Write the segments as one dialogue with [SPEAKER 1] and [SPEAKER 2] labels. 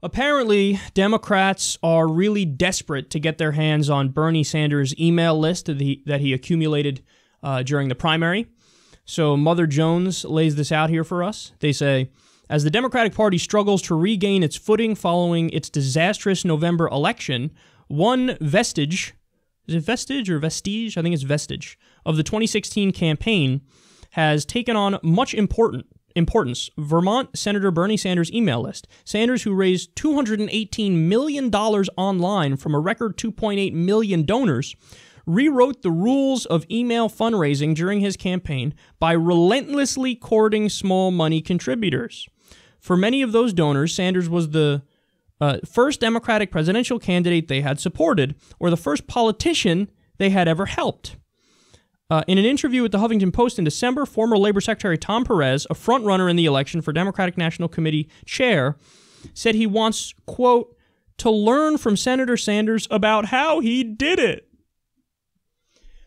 [SPEAKER 1] Apparently, Democrats are really desperate to get their hands on Bernie Sanders' email list that he accumulated during the primary. So Mother Jones lays this out here for us. They say, as the Democratic Party struggles to regain its footing following its disastrous November election, one vestige, is it vestige or vestige? I think it's vestige, of the 2016 campaign has taken on much importance. Vermont Senator Bernie Sanders' email list. Sanders, who raised $218 million online from a record 2.8 million donors, rewrote the rules of email fundraising during his campaign by relentlessly courting small money contributors. For many of those donors, Sanders was the first Democratic presidential candidate they had supported, or the first politician they had ever helped. In an interview with the Huffington Post in December, former Labor Secretary Tom Perez, a frontrunner in the election for Democratic National Committee chair, said he wants, quote, to learn from Senator Sanders about how he did it.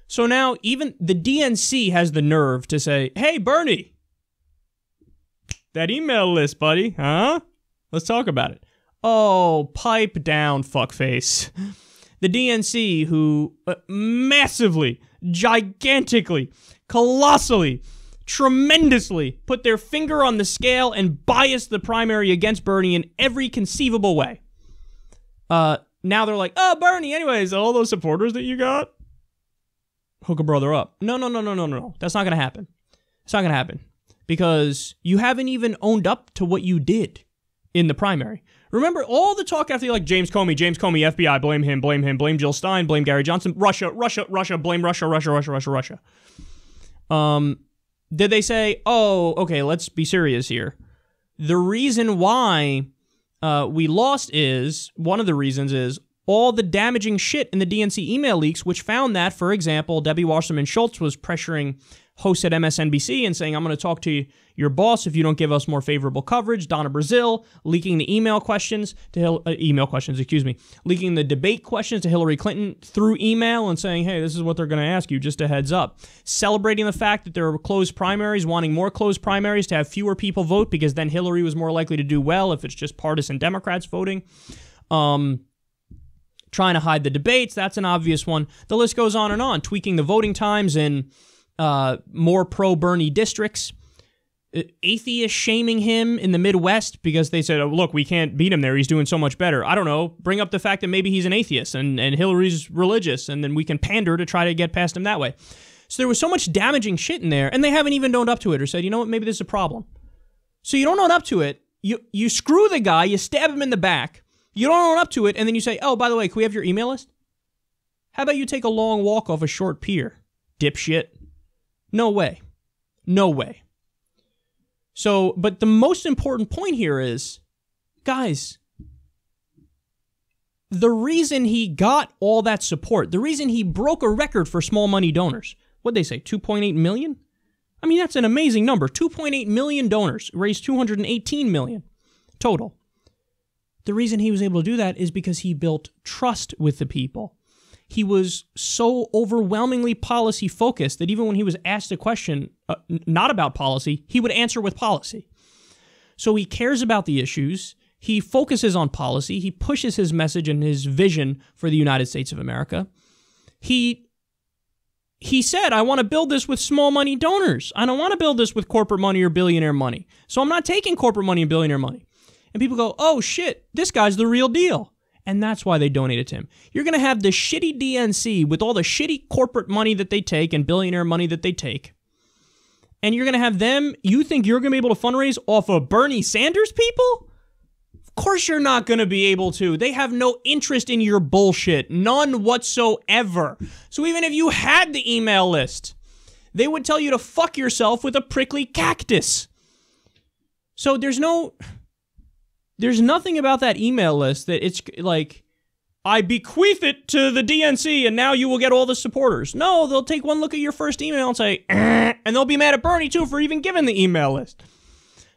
[SPEAKER 1] So now even the DNC has the nerve to say, hey, Bernie, that email list, buddy, huh? Let's talk about it. Oh, pipe down, fuckface. The DNC, who massively, gigantically, colossally, tremendously put their finger on the scale and biased the primary against Bernie in every conceivable way. Now they're like, oh, Bernie, anyways, all those supporters that you got, hook a brother up. No. That's not going to happen. It's not going to happen. Because you haven't even owned up to what you did in the primary. Remember all the talk after, like, James Comey, FBI, blame him, blame Jill Stein, blame Gary Johnson, Russia, blame Russia. Did they say, oh, okay, let's be serious here. The reason why we lost is, one of the reasons is, all the damaging shit in the DNC email leaks, which found that, for example, Debbie Wasserman Schultz was pressuring hosts at MSNBC and saying, I'm going to talk to your boss if you don't give us more favorable coverage. Donna Brazile leaking the leaking the debate questions to Hillary Clinton through email and saying, hey, this is what they're going to ask you, just a heads up. Celebrating the fact that there are closed primaries, wanting more closed primaries to have fewer people vote because then Hillary was more likely to do well if it's just partisan Democrats voting. Trying to hide the debates, that's an obvious one. The list goes on and on. Tweaking the voting times in more pro-Bernie districts. Atheists shaming him in the Midwest because they said, oh, look, we can't beat him there. He's doing so much better. I don't know. Bring up the fact that maybe he's an atheist and Hillary's religious, and then we can pander to try to get past him that way. So there was so much damaging shit in there, and they haven't even owned up to it or said, you know what, maybe this is a problem. So you don't own up to it. You screw the guy. You stab him in the back. You don't own up to it, and then you say, oh, by the way, can we have your email list? How about you take a long walk off a short pier, dipshit? No way. No way. So, but the most important point here is, guys, the reason he got all that support, the reason he broke a record for small money donors, what'd they say, 2.8 million? I mean, that's an amazing number. 2.8 million donors, raised 218 million total. The reason he was able to do that is because he built trust with the people. He was so overwhelmingly policy-focused that even when he was asked a question not about policy, he would answer with policy. So he cares about the issues. He focuses on policy. He pushes his message and his vision for the United States of America. He said, I want to build this with small money donors. I don't want to build this with corporate money or billionaire money. So I'm not taking corporate money and billionaire money. And people go, oh, shit, this guy's the real deal. And that's why they donated to him. You're going to have the shitty DNC with all the shitty corporate money that they take and billionaire money that they take. And you're going to have them, you think you're going to be able to fundraise off of Bernie Sanders people? Of course you're not going to be able to. They have no interest in your bullshit. None whatsoever. So even if you had the email list, they would tell you to fuck yourself with a prickly cactus. So there's nothing about that email list that it's like, I bequeath it to the DNC and now you will get all the supporters. No, they'll take one look at your first email and say, and they'll be mad at Bernie too for even giving the email list.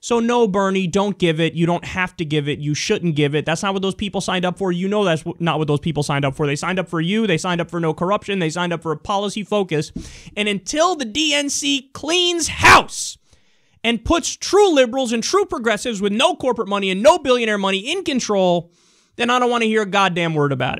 [SPEAKER 1] So no, Bernie, don't give it. You don't have to give it. You shouldn't give it. That's not what those people signed up for. You know that's not what those people signed up for. They signed up for you. They signed up for no corruption. They signed up for a policy focus. And until the DNC cleans house and puts true liberals and true progressives with no corporate money and no billionaire money in control, then I don't want to hear a goddamn word about it.